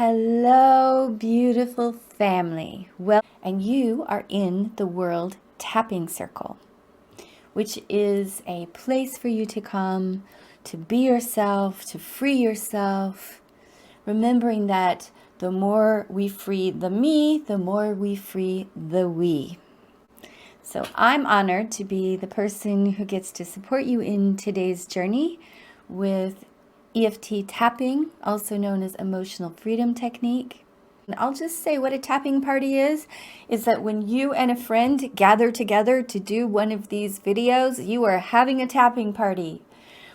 Hello, beautiful family. Well, and you are in the World Tapping Circle, which is a place for you to come to be yourself, to free yourself, remembering that the more we free the me, the more we free the we. So I'm honored to be the person who gets to support you in today's journey with EFT tapping, also known as emotional freedom technique. And I'll just say what a tapping party is that when you and a friend gather together to do one of these videos, you are having a tapping party,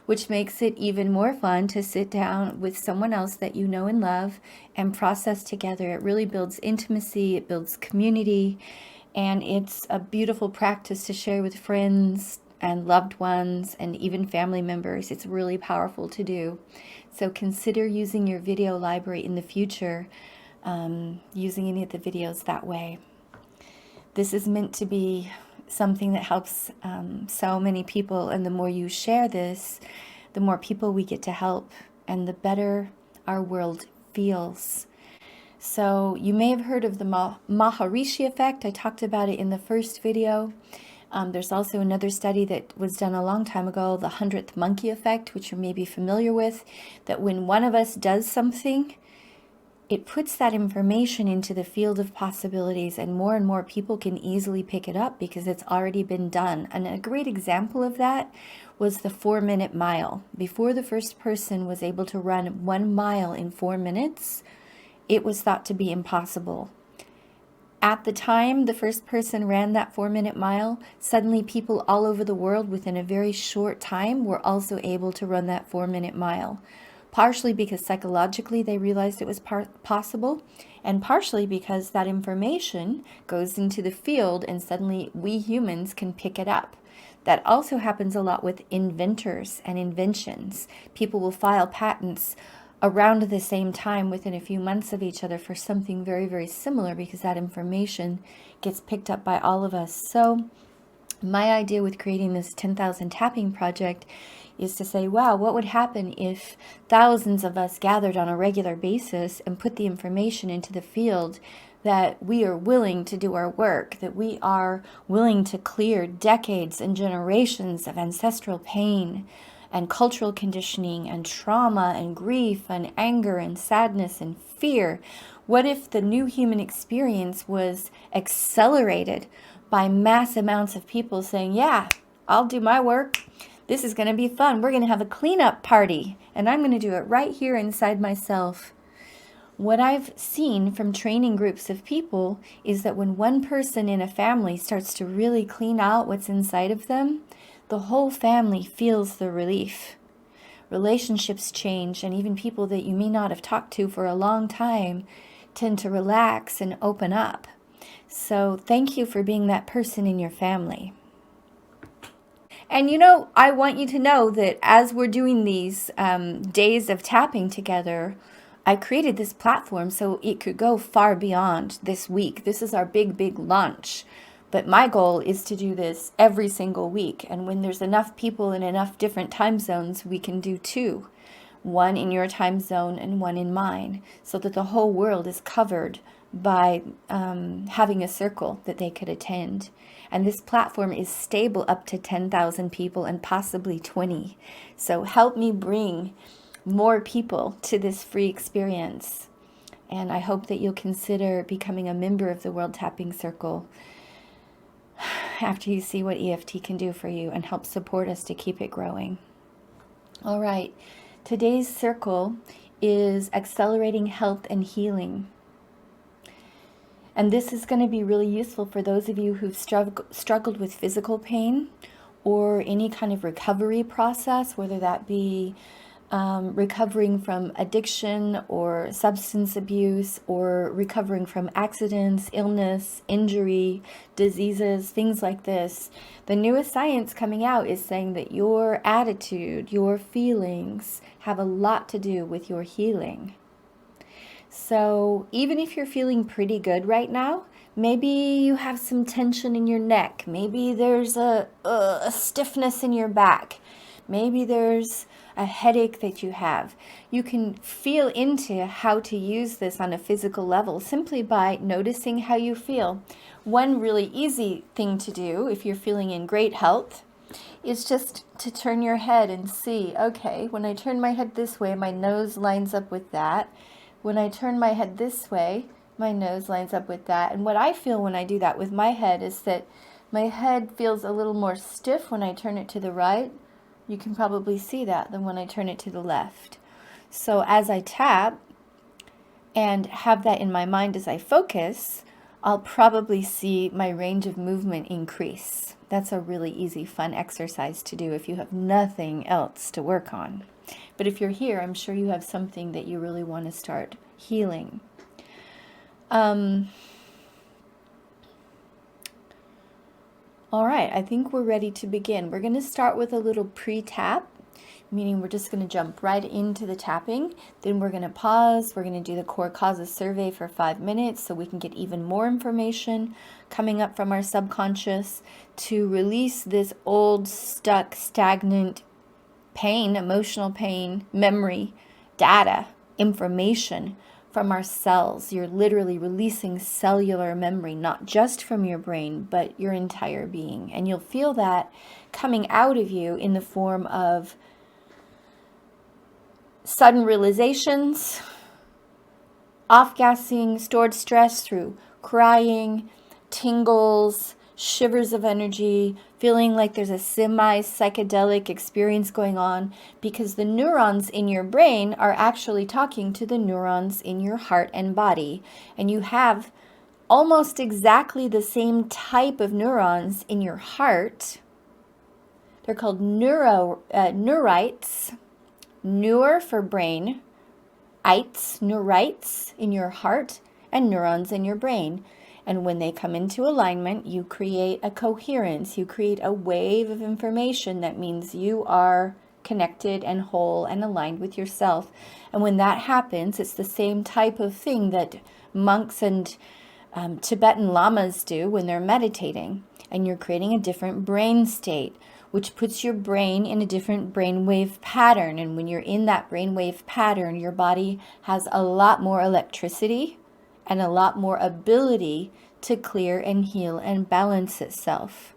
which makes it even more fun to sit down with someone else that you know and love and process together. It really builds intimacy, it builds community, and it's a beautiful practice to share with friends and loved ones and even family members. It's really powerful to do. So consider using your video library in the future, using any of the videos that way. This is meant to be something that helps so many people, and the more you share this, the more people we get to help, and the better our world feels. So you may have heard of the Maharishi effect. I talked about it in the first video. There's also another study that was done a long time ago, the 100th monkey effect, which you may be familiar with, that when one of us does something, it puts that information into the field of possibilities, and more people can easily pick it up because it's already been done. And a great example of that was the 4-minute mile. Before the first person was able to run 1 mile in 4 minutes, it was thought to be impossible. At the time the first person ran that 4-minute mile, suddenly people all over the world within a very short time were also able to run that 4-minute mile. Partially because psychologically they realized it was possible, and partially because that information goes into the field and suddenly we humans can pick it up. That also happens a lot with inventors and inventions. People will file patents around the same time within a few months of each other for something very, very similar because that information gets picked up by all of us. So my idea with creating this 10,000 tapping project is to say, wow, what would happen if thousands of us gathered on a regular basis and put the information into the field, that we are willing to do our work, that we are willing to clear decades and generations of ancestral pain and cultural conditioning and trauma and grief and anger and sadness and fear. What if the new human experience was accelerated by mass amounts of people saying, yeah, I'll do my work. This is going to be fun. We're going to have a cleanup party, and I'm going to do it right here inside myself. What I've seen from training groups of people is that when one person in a family starts to really clean out what's inside of them, the whole family feels the relief. Relationships change, and even people that you may not have talked to for a long time tend to relax and open up. So thank you for being that person in your family. And I want you to know that as we're doing these days of tapping together, I created this platform so it could go far beyond this week. This is our big launch. But my goal is to do this every single week. And when there's enough people in enough different time zones, we can do 2. One in your time zone and one in mine, so that the whole world is covered by having a circle that they could attend. And this platform is stable up to 10,000 people and possibly 20. So help me bring more people to this free experience. And I hope that you'll consider becoming a member of the World Tapping Circle after you see what EFT can do for you and help support us to keep it growing. All right, today's circle is accelerating health and healing. And this is going to be really useful for those of you who've struggled with physical pain or any kind of recovery process, whether that be recovering from addiction or substance abuse, or recovering from accidents, illness, injury, diseases, things like this. The newest science coming out is saying that your attitude, your feelings have a lot to do with your healing. So even if you're feeling pretty good right now, maybe you have some tension in your neck, maybe there's a stiffness in your back, maybe there's a headache that you have. You can feel into how to use this on a physical level simply by noticing how you feel. One really easy thing to do if you're feeling in great health is just to turn your head and see, okay, when I turn my head this way, my nose lines up with that. When I turn my head this way, my nose lines up with that. And what I feel when I do that with my head is that my head feels a little more stiff when I turn it to the right. You can probably see that than when I turn it to the left. So as I tap and have that in my mind as I focus, I'll probably see my range of movement increase. That's a really easy, fun exercise to do if you have nothing else to work on. But if you're here, I'm sure you have something that you really want to start healing. All right, I think we're ready to begin. We're going to start with a little pre-tap, meaning we're just going to jump right into the tapping. Then we're going to pause. We're going to do the core causes survey for 5 minutes so we can get even more information coming up from our subconscious to release this old, stuck, stagnant pain, emotional pain, memory, data, information from our cells. You're literally releasing cellular memory, not just from your brain, but your entire being. And you'll feel that coming out of you in the form of sudden realizations, off-gassing, stored stress through crying, tingles, shivers of energy, feeling like there's a semi-psychedelic experience going on because the neurons in your brain are actually talking to the neurons in your heart and body. And you have almost exactly the same type of neurons in your heart. They're called neurites. Neur for brain, neurites in your heart, and neurons in your brain. And when they come into alignment, you create a coherence. You create a wave of information that means you are connected and whole and aligned with yourself. And when that happens, it's the same type of thing that monks and Tibetan lamas do when they're meditating. And you're creating a different brain state, which puts your brain in a different brainwave pattern. And when you're in that brainwave pattern, your body has a lot more electricity and a lot more ability to clear and heal and balance itself.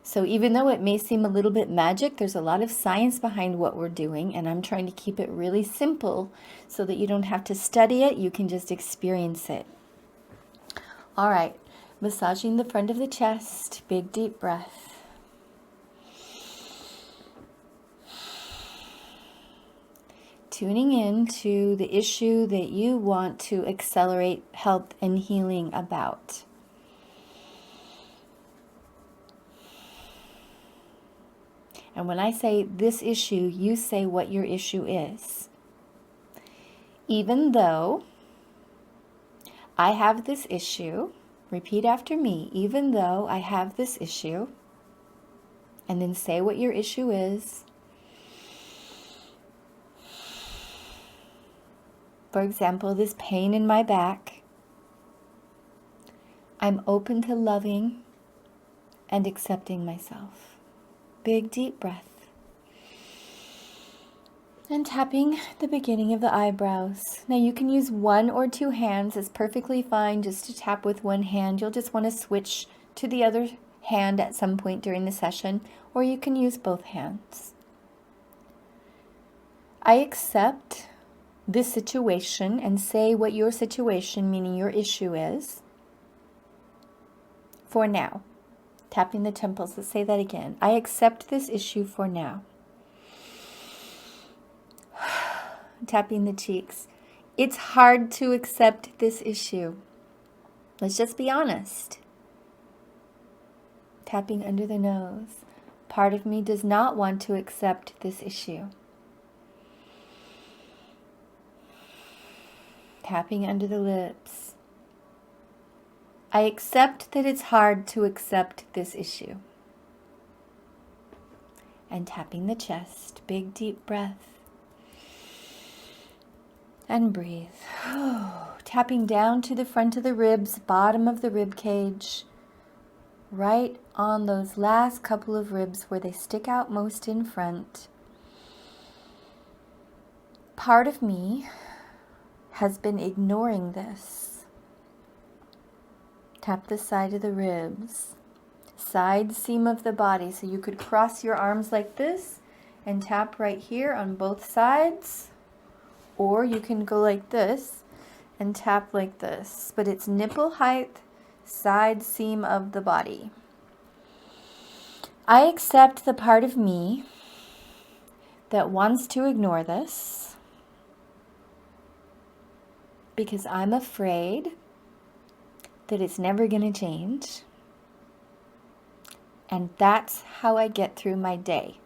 So even though it may seem a little bit magic, there's a lot of science behind what we're doing, and I'm trying to keep it really simple so that you don't have to study it, you can just experience it. All right, massaging the front of the chest, big deep breath. Tuning in to the issue that you want to accelerate health and healing about. And when I say this issue, you say what your issue is. Even though I have this issue, repeat after me, even though I have this issue, and then say what your issue is. For example, this pain in my back. I'm open to loving and accepting myself. Big deep breath. And tapping the beginning of the eyebrows. Now you can use 1 or 2 hands. It's perfectly fine just to tap with one hand. You'll just want to switch to the other hand at some point during the session, or you can use both hands. I accept this situation, and say what your situation, meaning your issue, is for now. Tapping the temples. Let's say that again. I accept this issue for now. Tapping the cheeks. It's hard to accept this issue. Let's just be honest. Tapping under the nose. Part of me does not want to accept this issue. Tapping under the lips. I accept that it's hard to accept this issue. And tapping the chest, big deep breath. And breathe. Tapping down to the front of the ribs, bottom of the rib cage. Right on those last couple of ribs where they stick out most in front. part of me has been ignoring this. Tap the side of the ribs, side seam of the body. So you could cross your arms like this and tap right here on both sides, or you can go like this and tap like this, but it's nipple height, side seam of the body. I accept the part of me that wants to ignore this because I'm afraid that it's never going to change. And that's how I get through my day.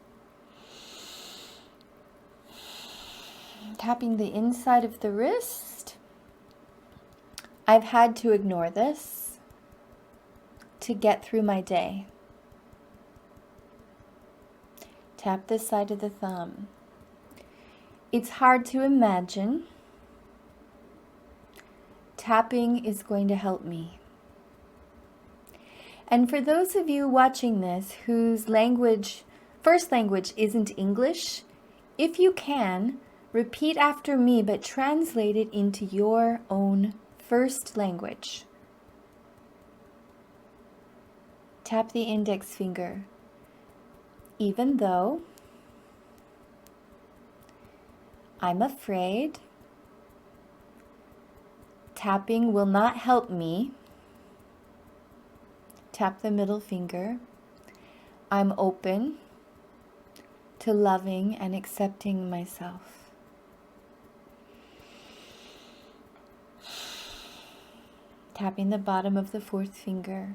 Tapping the inside of the wrist. I've had to ignore this to get through my day. Tap the side of the thumb. It's hard to imagine. Tapping is going to help me. And for those of you watching this whose first language isn't English, if you can, repeat after me, but translate it into your own first language. Tap the index finger. Even though I'm afraid tapping will not help me, tap the middle finger. I'm open to loving and accepting myself. Tapping the bottom of the fourth finger.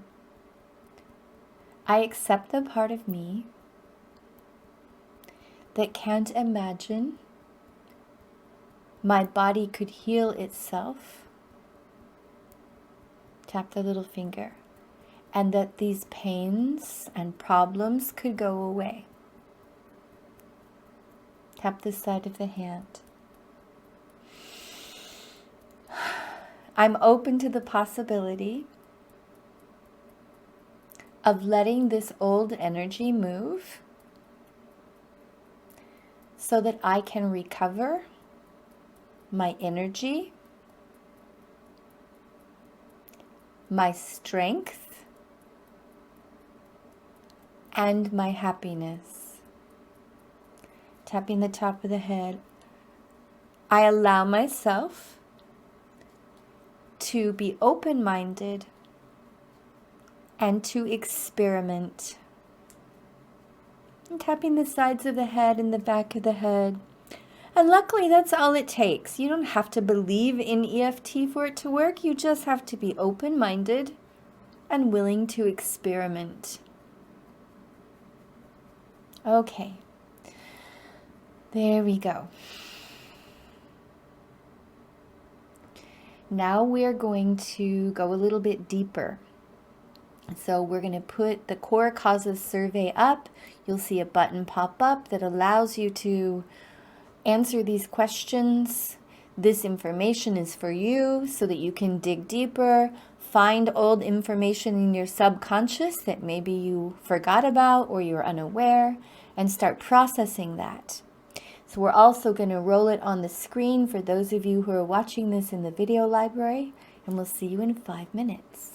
I accept the part of me that can't imagine my body could heal itself. Tap the little finger. And that these pains and problems could go away. Tap the side of the hand. I'm open to the possibility of letting this old energy move so that I can recover my energy, my strength, and my happiness. Tapping the top of the head. I allow myself to be open-minded and to experiment. And tapping the sides of the head and the back of the head. And luckily, that's all it takes. You don't have to believe in EFT for it to work. You just have to be open-minded and willing to experiment. Okay. There we go. Now we're going to go a little bit deeper. So we're going to put the core causes survey up. You'll see a button pop up that allows you to answer these questions. This information is for you so that you can dig deeper, find old information in your subconscious that maybe you forgot about or you're unaware, and start processing that. So we're also going to roll it on the screen for those of you who are watching this in the video library, and we'll see you in 5 minutes.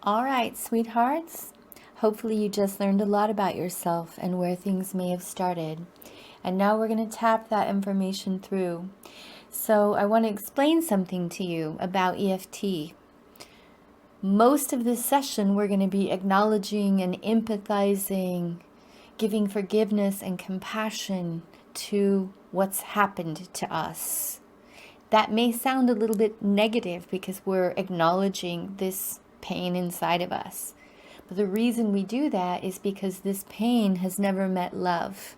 All right, sweethearts. Hopefully you just learned a lot about yourself and where things may have started. And now we're going to tap that information through. So I want to explain something to you about EFT. Most of this session, we're going to be acknowledging and empathizing, giving forgiveness and compassion to what's happened to us. That may sound a little bit negative because we're acknowledging this pain inside of us. But the reason we do that is because this pain has never met love.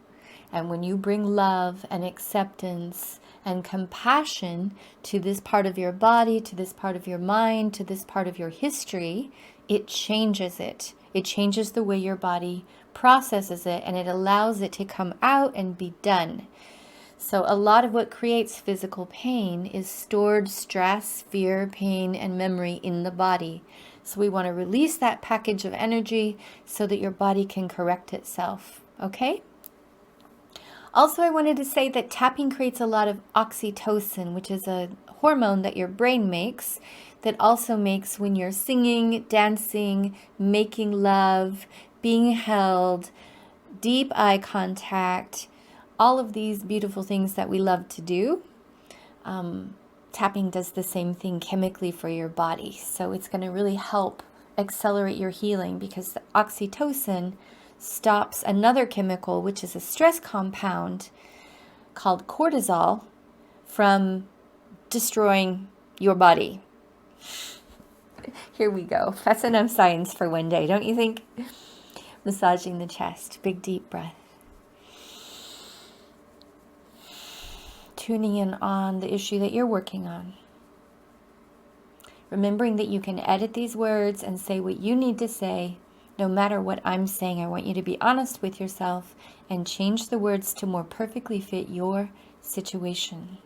And when you bring love and acceptance and compassion to this part of your body, to this part of your mind, to this part of your history, it changes it. It changes the way your body processes it, and it allows it to come out and be done. So a lot of what creates physical pain is stored stress, fear, pain, and memory in the body. So we want to release that package of energy so that your body can correct itself. Okay? Also, I wanted to say that tapping creates a lot of oxytocin, which is a hormone that your brain makes that also makes when you're singing, dancing, making love, being held, deep eye contact, all of these beautiful things that we love to do. Tapping does the same thing chemically for your body. So it's going to really help accelerate your healing because the oxytocin stops another chemical, which is a stress compound called cortisol, from destroying your body. Here we go. That's enough science for one day, don't you think? Massaging the chest. Big deep breath. Tuning in on the issue that you're working on. Remembering that you can edit these words and say what you need to say. No matter what I'm saying, I want you to be honest with yourself and change the words to more perfectly fit your situation.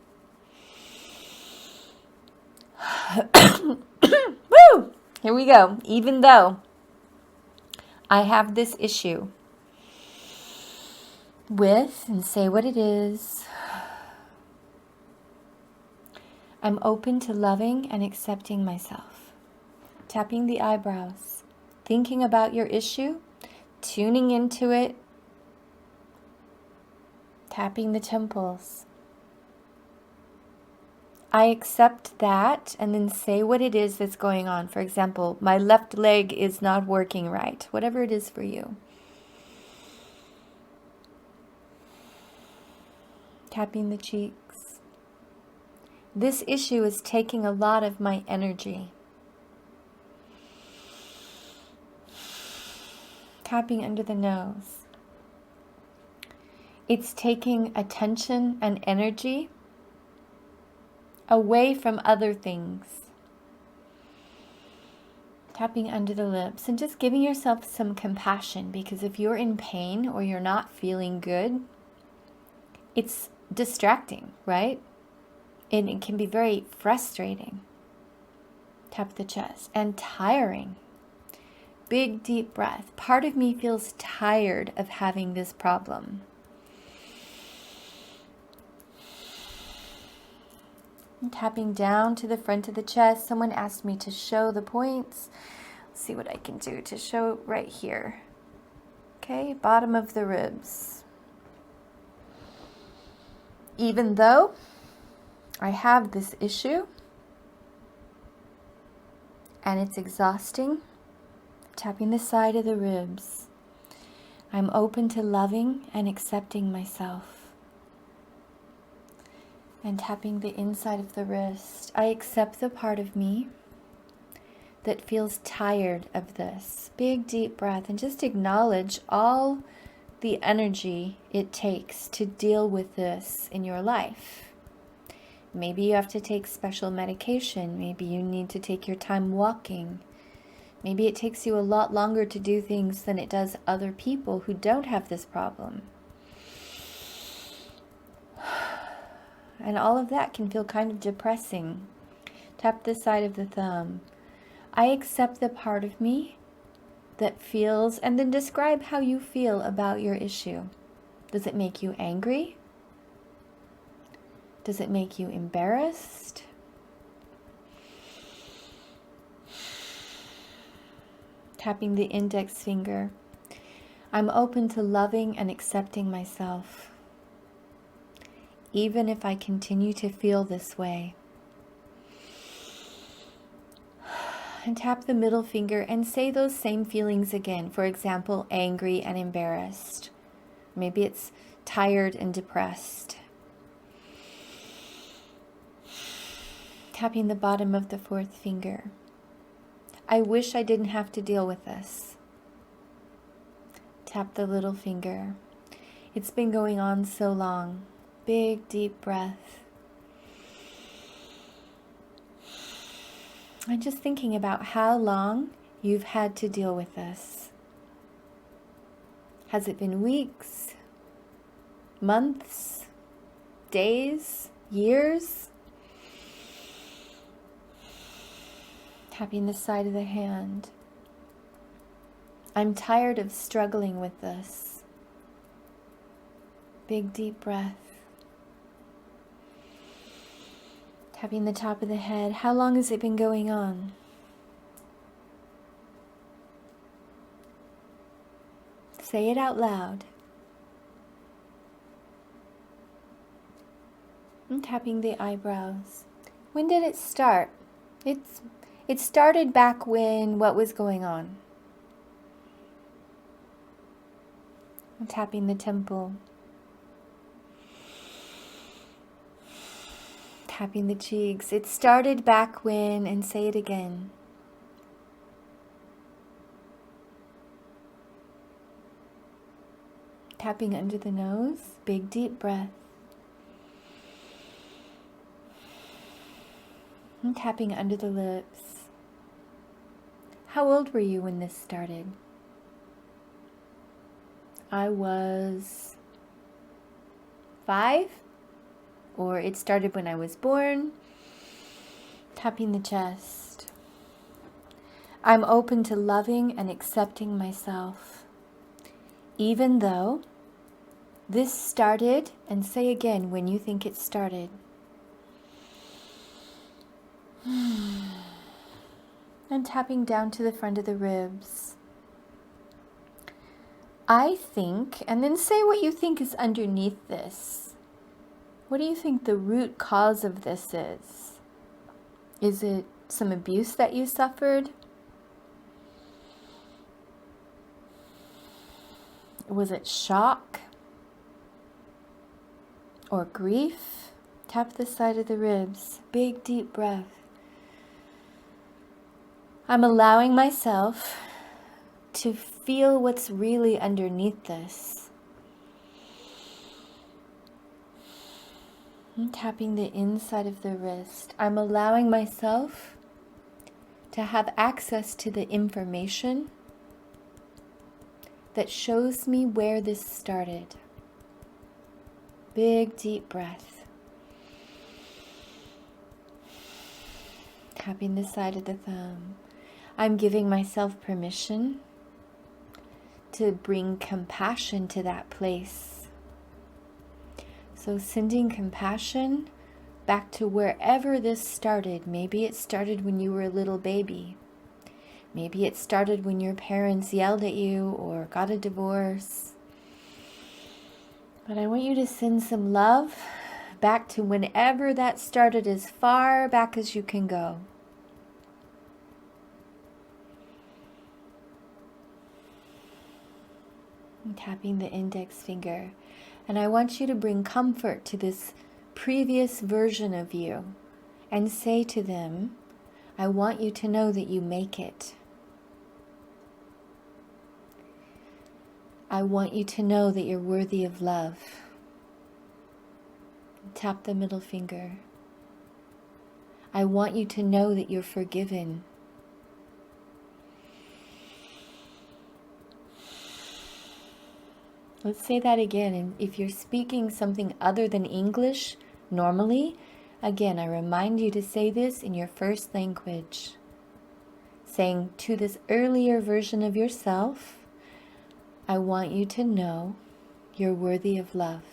Woo! Here we go. Even though I have this issue with, and say what it is, I'm open to loving and accepting myself. Tapping the eyebrows. Thinking about your issue, tuning into it, tapping the temples. I accept that and then say what it is that's going on. For example, my left leg is not working right, whatever it is for you. Tapping the cheeks. This issue is taking a lot of my energy. Tapping under the nose. It's taking attention and energy away from other things. Tapping under the lips and just giving yourself some compassion, because if you're in pain or you're not feeling good, it's distracting, right? And it can be very frustrating. Tap the chest and tiring. Big deep breath. Part of me feels tired of having this problem. I'm tapping down to the front of the chest. Someone asked me to show the points. Let's see what I can do to show right here. Okay, bottom of the ribs. Even though I have this issue and it's exhausting, tapping the side of the ribs. I'm open to loving and accepting myself. And tapping the inside of the wrist. I accept the part of me that feels tired of this. Big deep breath and just acknowledge all the energy it takes to deal with this in your life. Maybe you have to take special medication. Maybe you need to take your time walking. Maybe it takes you a lot longer to do things than it does other people who don't have this problem. And all of that can feel kind of depressing. Tap the side of the thumb. I accept the part of me that feels, and then describe how you feel about your issue. Does it make you angry? Does it make you embarrassed? Tapping the index finger. I'm open to loving and accepting myself, even if I continue to feel this way. And tap the middle finger and say those same feelings again. For example, angry and embarrassed. Maybe it's tired and depressed. Tapping the bottom of the fourth finger. I wish I didn't have to deal with this. Tap the little finger. It's been going on so long. Big, deep breath. I'm just thinking about how long you've had to deal with this. Has it been weeks, months, days, years? Tapping the side of the hand. I'm tired of struggling with this. Big deep breath. Tapping the top of the head. How long has it been going on? Say it out loud. And tapping the eyebrows. When did it start? It started back when what was going on? I'm tapping the temple. Tapping the cheeks. It started back when, and say it again. Tapping under the nose. Big deep breath. And tapping under the lips. How old were you when this started? I was 5, or it started when I was born. Tapping the chest. I'm open to loving and accepting myself, even though this started, and say again when you think it started. And tapping down to the front of the ribs. I think, and then say what you think is underneath this. What do you think the root cause of this is? Is it some abuse that you suffered? Was it shock or grief? Tap the side of the ribs. Big deep breath. I'm allowing myself to feel what's really underneath this. I'm tapping the inside of the wrist. I'm allowing myself to have access to the information that shows me where this started. Big deep breath. Tapping the side of the thumb. I'm giving myself permission to bring compassion to that place. So sending compassion back to wherever this started. Maybe it started when you were a little baby. Maybe it started when your parents yelled at you or got a divorce. But I want you to send some love back to whenever that started, as far back as you can go. I'm tapping the index finger. And I want you to bring comfort to this previous version of you and say to them, I want you to know that you make it. I want you to know that you're worthy of love. Tap the middle finger. I want you to know that you're forgiven. Let's say that again. And if you're speaking something other than English normally, again, I remind you to say this in your first language. Saying to this earlier version of yourself, I want you to know you're worthy of love.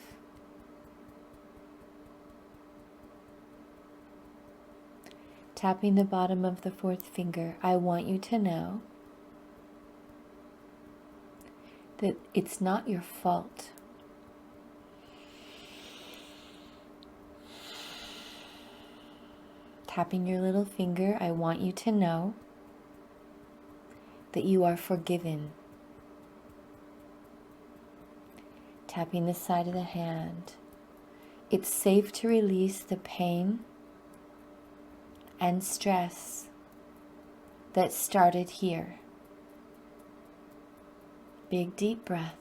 Tapping the bottom of the fourth finger, I want you to know that it's not your fault. Tapping your little finger, I want you to know that you are forgiven. Tapping the side of the hand. It's safe to release the pain and stress that started here. Big deep breath.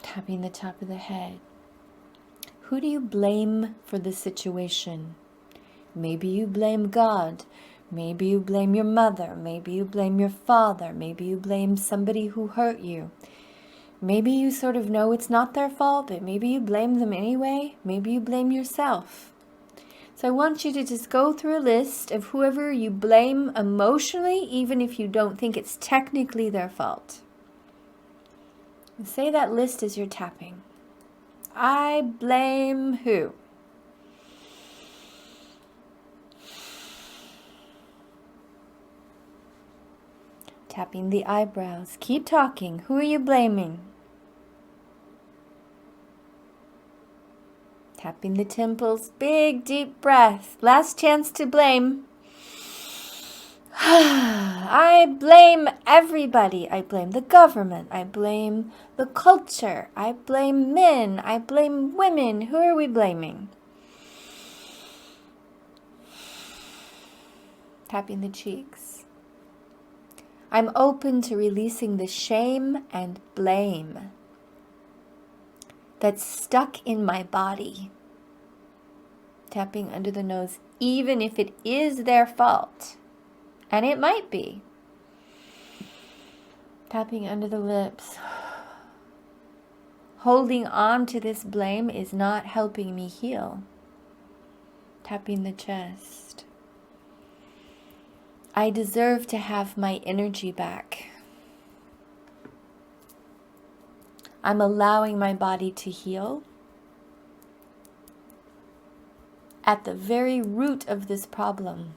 Tapping the top of the head. Who do you blame for the situation? Maybe you blame God. Maybe you blame your mother. Maybe you blame your father. Maybe you blame somebody who hurt you. Maybe you sort of know it's not their fault, but maybe you blame them anyway. Maybe you blame yourself. So I want you to just go through a list of whoever you blame emotionally, even if you don't think it's technically their fault. And say that list as you're tapping. I blame who? Tapping the eyebrows. Keep talking. Who are you blaming? Tapping the temples. Big deep breath. Last chance to blame. I blame everybody. I blame the government. I blame the culture. I blame men. I blame women. Who are we blaming? Tapping the cheeks. I'm open to releasing the shame and blame that's stuck in my body. Tapping under the nose, even if it is their fault. And it might be. Tapping under the lips. Holding on to this blame is not helping me heal. Tapping the chest. I deserve to have my energy back. I'm allowing my body to heal. At the very root of this problem.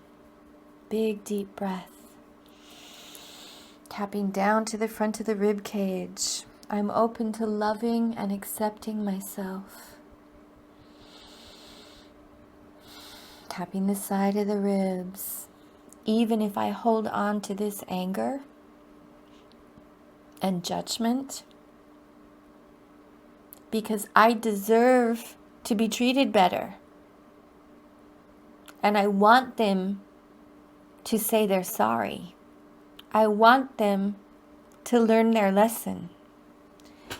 Big deep breath. Tapping down to the front of the rib cage. I'm open to loving and accepting myself. Tapping the side of the ribs. Even if I hold on to this anger and judgment, because I deserve to be treated better. And I want them to say they're sorry. I want them to learn their lesson.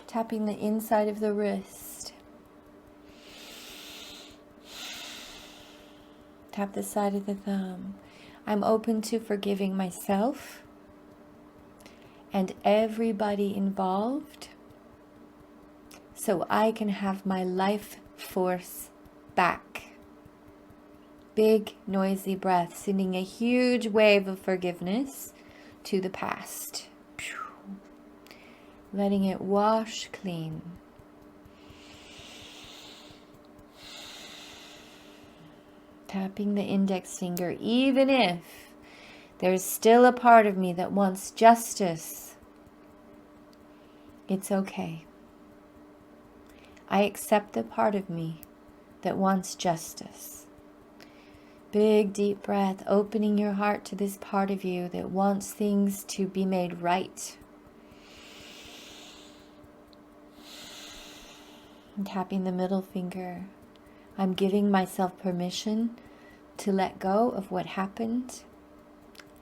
Tapping the inside of the wrist. Tap the side of the thumb. I'm open to forgiving myself and everybody involved so I can have my life force back. Big, noisy breath, sending a huge wave of forgiveness to the past. Letting it wash clean. Tapping the index finger, even if there's still a part of me that wants justice. It's okay. I accept the part of me that wants justice. Big deep breath, opening your heart to this part of you that wants things to be made right. And tapping the middle finger. I'm giving myself permission to let go of what happened,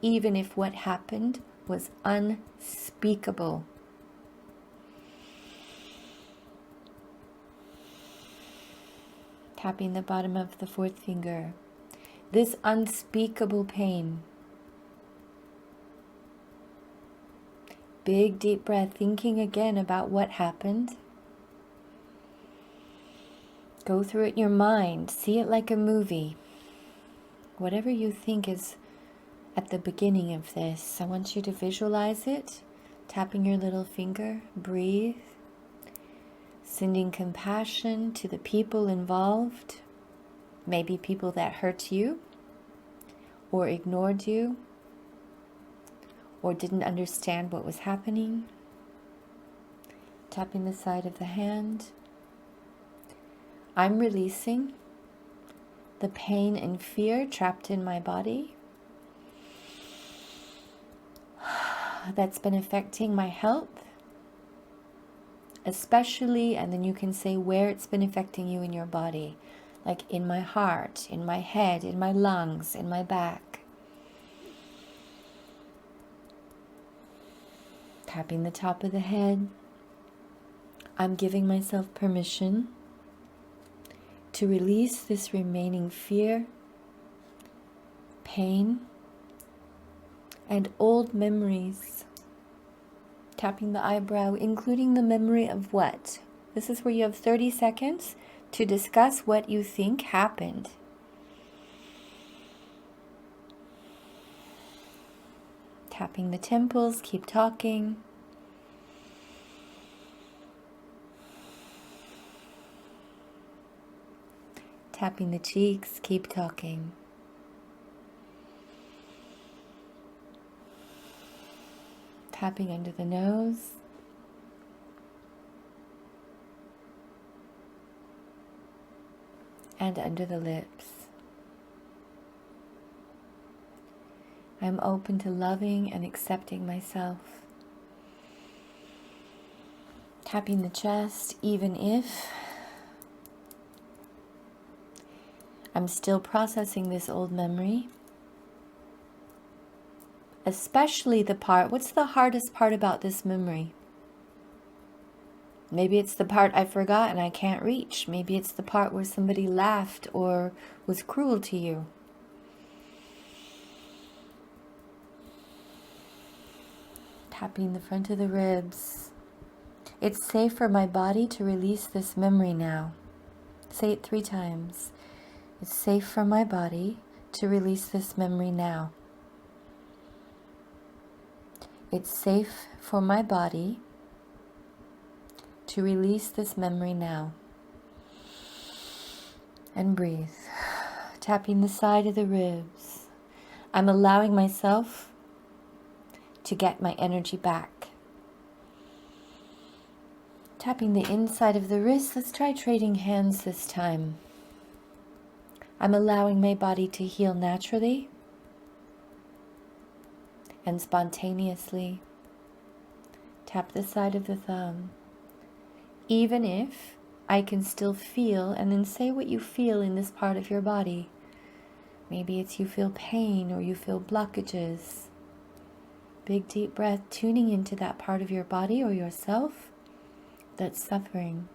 even if what happened was unspeakable. Tapping the bottom of the fourth finger. This unspeakable pain. Big deep breath, thinking again about what happened. Go through it in your mind. See it like a movie. Whatever you think is at the beginning of this, I want you to visualize it. Tapping your little finger. Breathe. Sending compassion to the people involved. Maybe people that hurt you or ignored you or didn't understand what was happening. Tapping the side of the hand. I'm releasing the pain and fear trapped in my body that's been affecting my health, especially, and then you can say where it's been affecting you in your body, like in my heart, in my head, in my lungs, in my back. Tapping the top of the head. I'm giving myself permission to release this remaining fear, pain, and old memories. Tapping the eyebrow, including the memory of what? This is where you have 30 seconds to discuss what you think happened. Tapping the temples, keep talking. Tapping the cheeks, keep talking. Tapping under the nose. And under the lips. I'm open to loving and accepting myself. Tapping the chest, even if I'm still processing this old memory. Especially the part, what's the hardest part about this memory? Maybe it's the part I forgot and I can't reach. Maybe it's the part where somebody laughed or was cruel to you. Tapping the front of the ribs. It's safe for my body to release this memory now. Say it 3 times. It's safe for my body to release this memory now. It's safe for my body to release this memory now. And breathe. Tapping the side of the ribs. I'm allowing myself to get my energy back. Tapping the inside of the wrist. Let's try trading hands this time. I'm allowing my body to heal naturally and spontaneously. Tap the side of the thumb. Even if I can still feel, and then say what you feel in this part of your body. Maybe it's you feel pain or you feel blockages. Big deep breath, tuning into that part of your body or yourself that's suffering.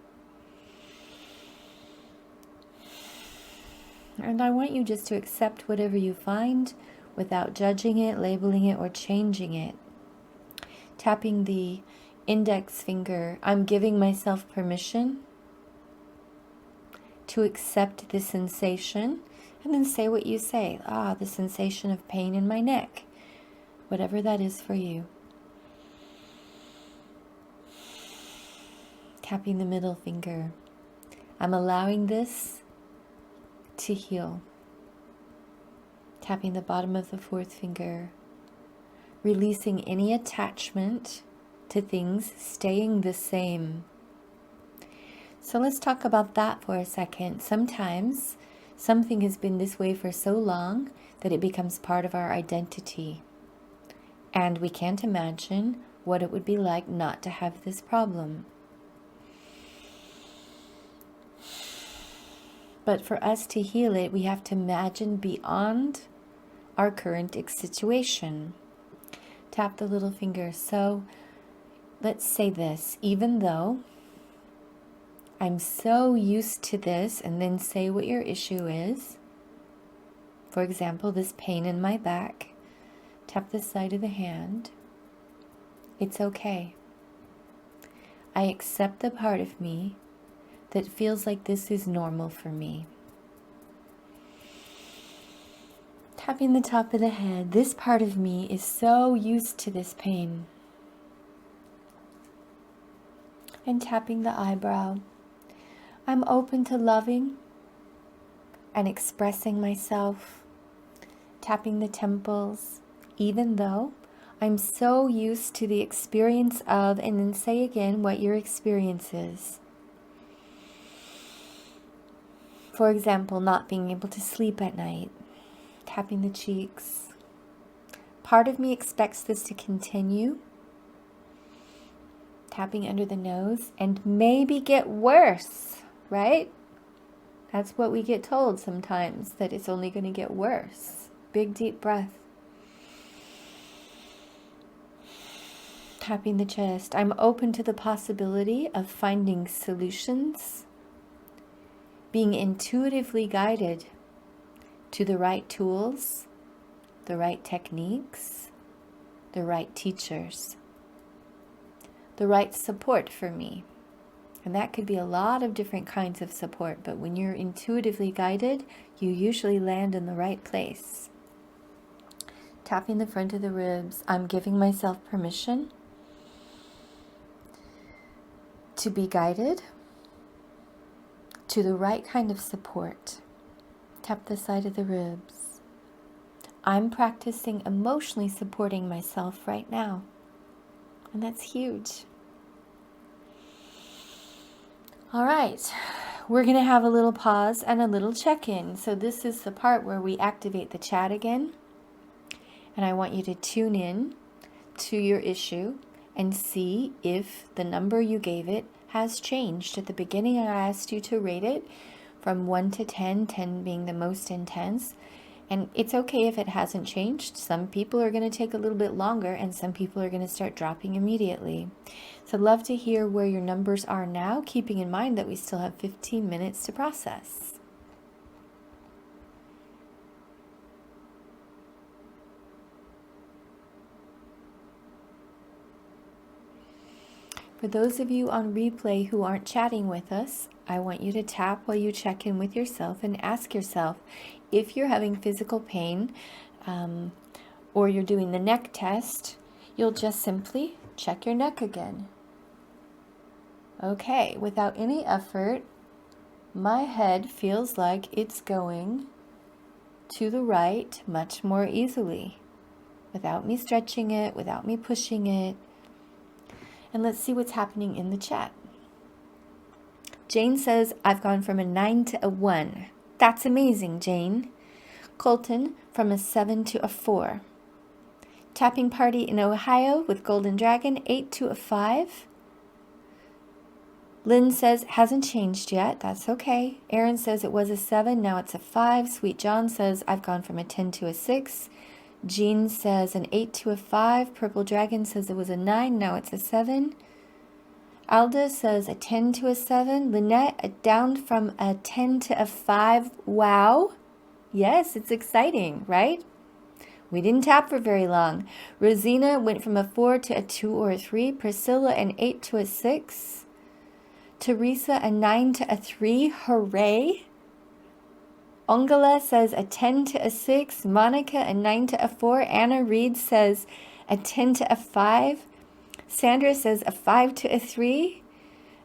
And I want you just to accept whatever you find without judging it, labeling it, or changing it. Tapping the index finger, I'm giving myself permission to accept the sensation, and then say what you say. The sensation of pain in my neck. Whatever that is for you. Tapping the middle finger. I'm allowing this to heal. Tapping the bottom of the 4th finger. Releasing any attachment to things staying the same. So let's talk about that for a second. Sometimes something has been this way for so long that it becomes part of our identity. And we can't imagine what it would be like not to have this problem. But for us to heal it, we have to imagine beyond our current situation. Tap the little finger. So let's say this, even though I'm so used to this, and then say what your issue is. For example, this pain in my back. Tap the side of the hand. It's okay. I accept the part of me that feels like this is normal for me. Tapping the top of the head. This part of me is so used to this pain. And tapping the eyebrow. I'm open to loving and expressing myself. Tapping the temples. Even though I'm so used to the experience of, and then say again what your experience is. For example, not being able to sleep at night, tapping the cheeks. Part of me expects this to continue, tapping under the nose, and maybe get worse, right? That's what we get told sometimes, that it's only going to get worse. Big deep breath. Tapping the chest. I'm open to the possibility of finding solutions, being intuitively guided to the right tools, the right techniques, the right teachers, the right support for me. And that could be a lot of different kinds of support, but when you're intuitively guided, you usually land in the right place. Tapping the front of the ribs. I'm giving myself permission to be guided to the right kind of support. Tap the side of the ribs. I'm practicing emotionally supporting myself right now. And that's huge. All right, we're going to have a little pause and a little check-in. So this is the part where we activate the chat again. And I want you to tune in to your issue and see if the number you gave it has changed. At the beginning, I asked you to rate it from 1 to 10, 10 being the most intense. And it's okay if it hasn't changed. Some people are going to take a little bit longer, and some people are going to start dropping immediately. So I'd love to hear where your numbers are now, keeping in mind that we still have 15 minutes to process. For those of you on replay who aren't chatting with us, I want you to tap while you check in with yourself and ask yourself if you're having physical pain or you're doing the neck test, you'll just simply check your neck again. Okay, without any effort, my head feels like it's going to the right much more easily, without me stretching it, without me pushing it. And let's see what's happening in the chat. Jane says, I've gone from a 9 to a 1. That's amazing, Jane. Colton, from a 7 to a 4. Tapping party in Ohio with Golden Dragon, 8 to a 5. Lynn says, hasn't changed yet. That's okay. Aaron says it was a 7, now it's a 5. Sweet John says, I've gone from a 10 to a 6. Jean says an 8 to a 5. Purple Dragon says it was a 9, now it's a 7. Alda says a 10 to a 7. Lynette, down from a 10 to a 5. Wow. Yes, it's exciting, right? We didn't tap for very long. Rosina went from a 4 to a 2 or a 3. Priscilla, an 8 to a 6. Teresa, a 9 to a 3. Hooray. Ongala says a 10 to a 6. Monica, a 9 to a 4. Anna Reed says a 10 to a 5. Sandra says a 5 to a 3.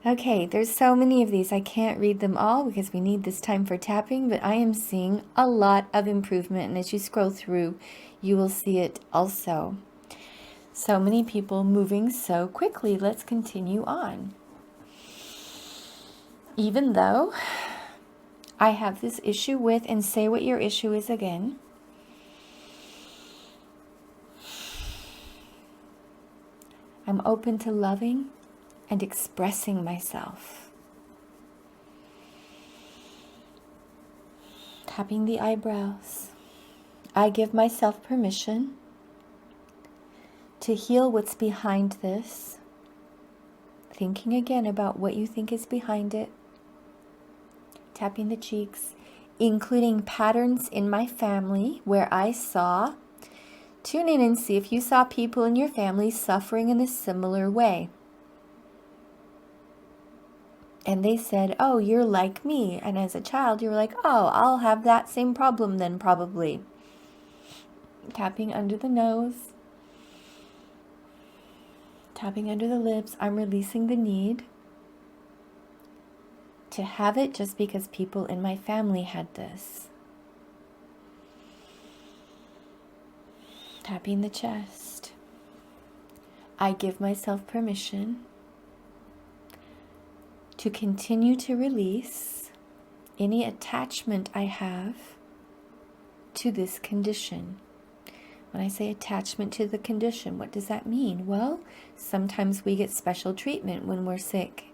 Okay, there's so many of these. I can't read them all because we need this time for tapping, but I am seeing a lot of improvement. And as you scroll through, you will see it also. So many people moving so quickly. Let's continue on. Even though I have this issue with, and say what your issue is again. I'm open to loving and expressing myself. Tapping the eyebrows. I give myself permission to heal what's behind this. Thinking again about what you think is behind it. Tapping the cheeks, including patterns in my family where I saw. Tune in and see if you saw people in your family suffering in a similar way. And they said, oh, you're like me. And as a child, you were like, oh, I'll have that same problem then probably. Tapping under the nose. Tapping under the lips. I'm releasing the need to have it just because people in my family had this. Tapping the chest. I give myself permission to continue to release any attachment I have to this condition. When I say attachment to the condition, what does that mean? Well, sometimes we get special treatment when we're sick.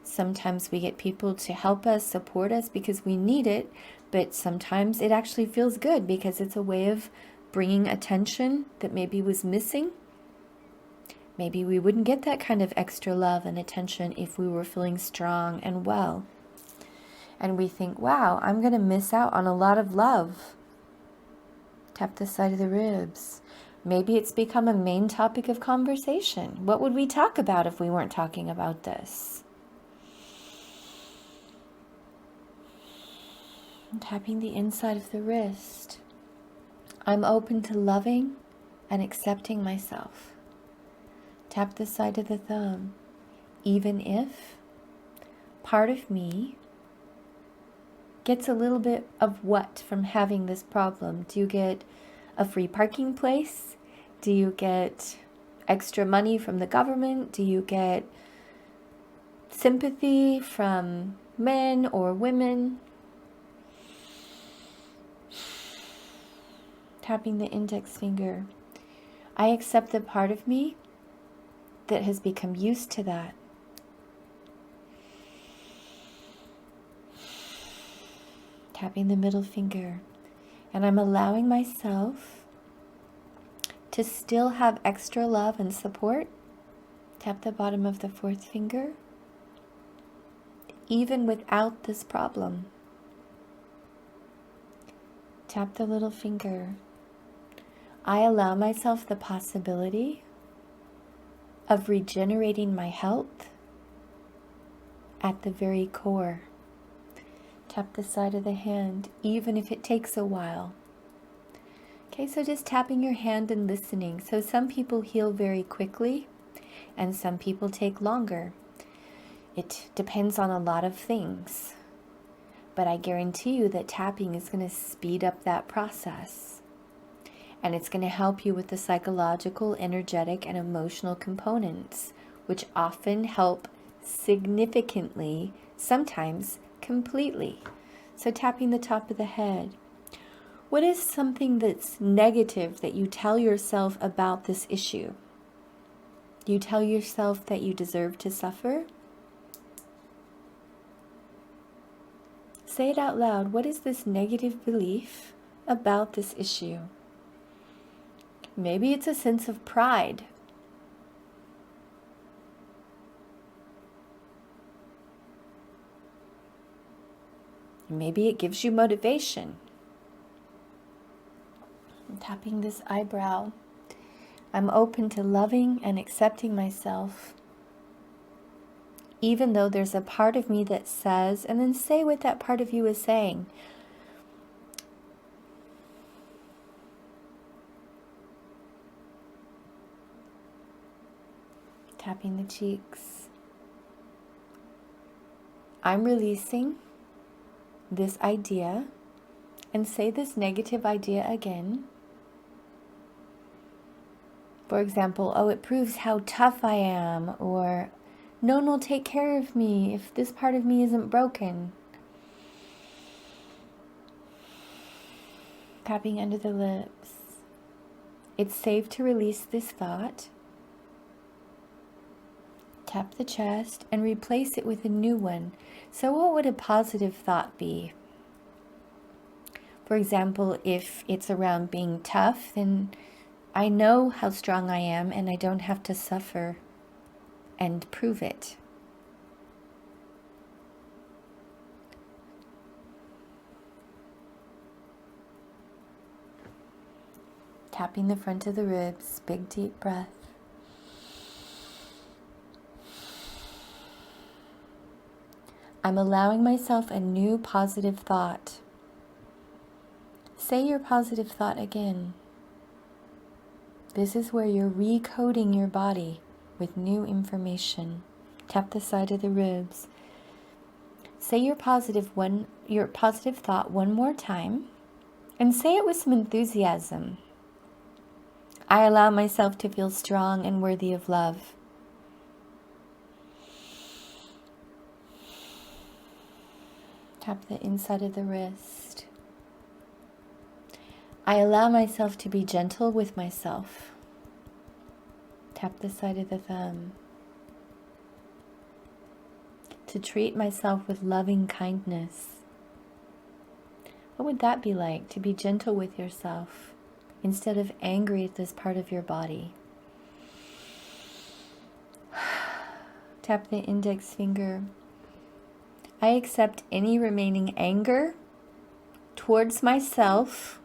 Sometimes we get people to help us, support us because we need it, but sometimes it actually feels good because it's a way of bringing attention that maybe was missing. Maybe we wouldn't get that kind of extra love and attention if we were feeling strong and well. And we think, wow, I'm going to miss out on a lot of love. Tap the side of the ribs. Maybe it's become a main topic of conversation. What would we talk about if we weren't talking about this? And tapping the inside of the wrist. I'm open to loving and accepting myself. Tap the side of the thumb. Even if part of me gets a little bit of what from having this problem? Do you get a free parking place? Do you get extra money from the government? Do you get sympathy from men or women? Tapping the index finger. I accept the part of me that has become used to that. Tapping the middle finger. And I'm allowing myself to still have extra love and support. Tap the bottom of the fourth finger. Even without this problem. Tap the little finger. I allow myself the possibility of regenerating my health at the very core. Tap the side of the hand, even if it takes a while. Okay, so just tapping your hand and listening. So some people heal very quickly, and some people take longer. It depends on a lot of things. But I guarantee you that tapping is going to speed up that process. And it's going to help you with the psychological, energetic, and emotional components, which often help significantly, sometimes completely. So tapping the top of the head. What is something that's negative that you tell yourself about this issue? Do you tell yourself that you deserve to suffer? Say it out loud. What is this negative belief about this issue? Maybe it's a sense of pride. Maybe it gives you motivation. I'm tapping this eyebrow. I'm open to loving and accepting myself, even though there's a part of me that says, and then say what that part of you is saying. Tapping the cheeks. I'm releasing this idea, and say this negative idea again. For example, oh, it proves how tough I am, or no one will take care of me if this part of me isn't broken. Tapping under the lips. It's safe to release this thought. Tap the chest and replace it with a new one. So what would a positive thought be? For example, if it's around being tough, then I know how strong I am and I don't have to suffer and prove it. Tapping the front of the ribs, big deep breath. I'm allowing myself a new positive thought. Say your positive thought again. This is where you're recoding your body with new information. Tap the side of the ribs. Say your positive thought one more time, and say it with some enthusiasm. I allow myself to feel strong and worthy of love. Tap the inside of the wrist. I allow myself to be gentle with myself. Tap the side of the thumb. To treat myself with loving kindness. What would that be like, to be gentle with yourself instead of angry at this part of your body? Tap the index finger. I accept any remaining anger towards myself,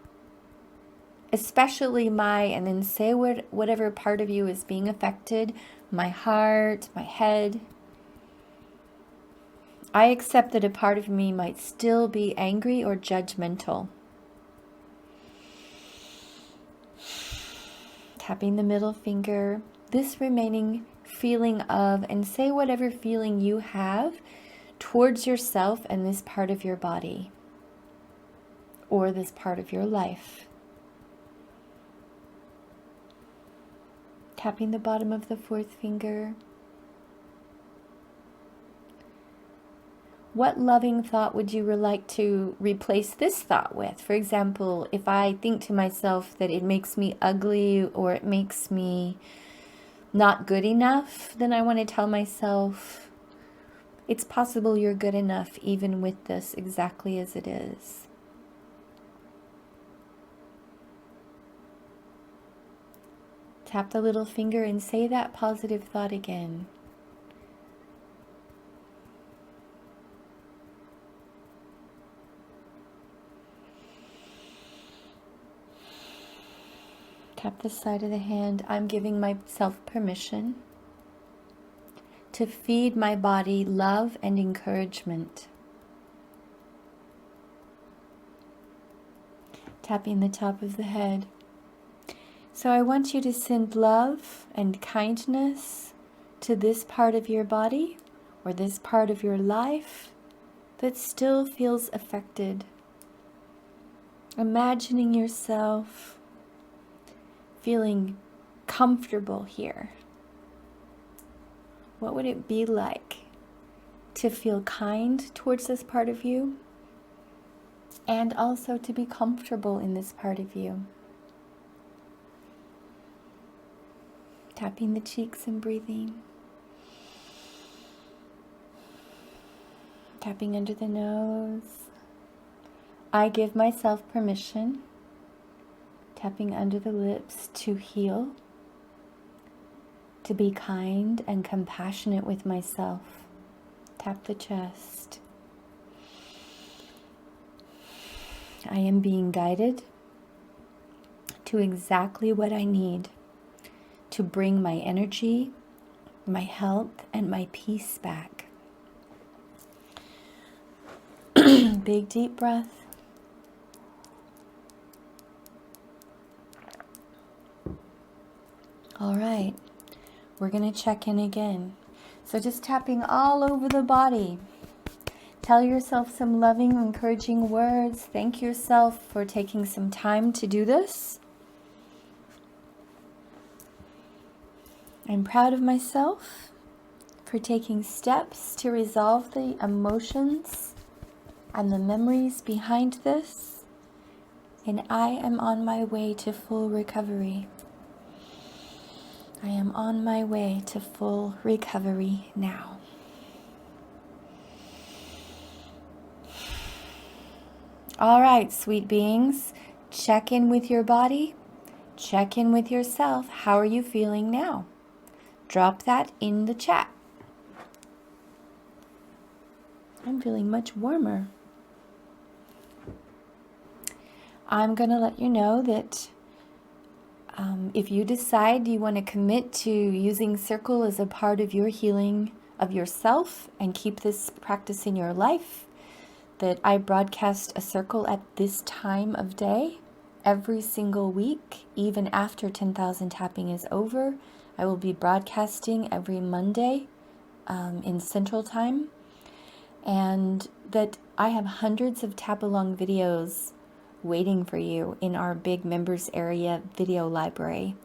especially and then say whatever part of you is being affected, my heart, my head. I accept that a part of me might still be angry or judgmental. Tapping the middle finger, this remaining feeling of, and say whatever feeling you have towards yourself and this part of your body or this part of your life. Tapping the bottom of the fourth finger. What loving thought would you like to replace this thought with? For example, if I think to myself that it makes me ugly or it makes me not good enough, then I want to tell myself, it's possible you're good enough even with this exactly as it is. Tap the little finger and say that positive thought again. Tap the side of the hand. I'm giving myself permission to feed my body love and encouragement. Tapping the top of the head. So I want you to send love and kindness to this part of your body or this part of your life that still feels affected. Imagining yourself feeling comfortable here. What would it be like to feel kind towards this part of you and also to be comfortable in this part of you? Tapping the cheeks and breathing. Tapping under the nose. I give myself permission. Tapping under the lips to heal. To be kind and compassionate with myself. Tap the chest. I am being guided to exactly what I need to bring my energy, my health, and my peace back. Big deep breath. All right, we're going to check in again. So just tapping all over the body. Tell yourself some loving, encouraging words. Thank yourself for taking some time to do this. I'm proud of myself for taking steps to resolve the emotions and the memories behind this. And I am on my way to full recovery. I am on my way to full recovery now. All right, sweet beings, check in with your body, check in with yourself. How are you feeling now? Drop that in the chat. I'm feeling much warmer. I'm going to let you know that if you decide you want to commit to using circle as a part of your healing of yourself and keep this practice in your life, that I broadcast a circle at this time of day every single week, even after 10,000 tapping is over. I will be broadcasting every Monday in Central Time, and that I have hundreds of tap-along videos waiting for you in our big members area video library.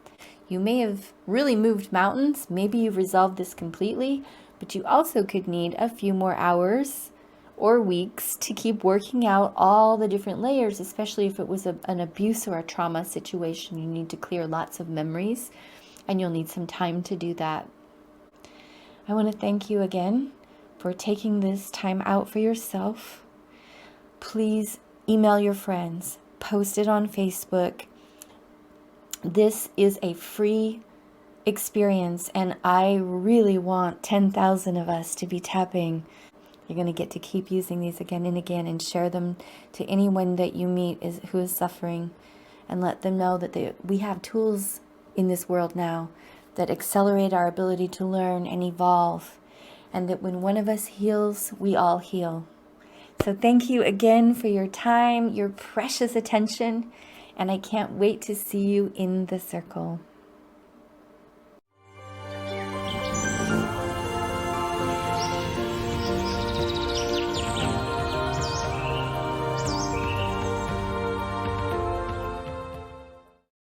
You may have really moved mountains. Maybe you've resolved this completely, but you also could need a few more hours or weeks to keep working out all the different layers, especially if it was an abuse or a trauma situation. You need to clear lots of memories, and you'll need some time to do that. I want to thank you again for taking this time out for yourself. Please email your friends, post it on Facebook. This is a free experience, and I really want 10,000 of us to be tapping. You're going to get to keep using these again and again and share them to anyone that you meet who is suffering, and let them know that we have tools in this world now that accelerate our ability to learn and evolve, and that when one of us heals, we all heal. So thank you again for your time, your precious attention, and I can't wait to see you in the circle.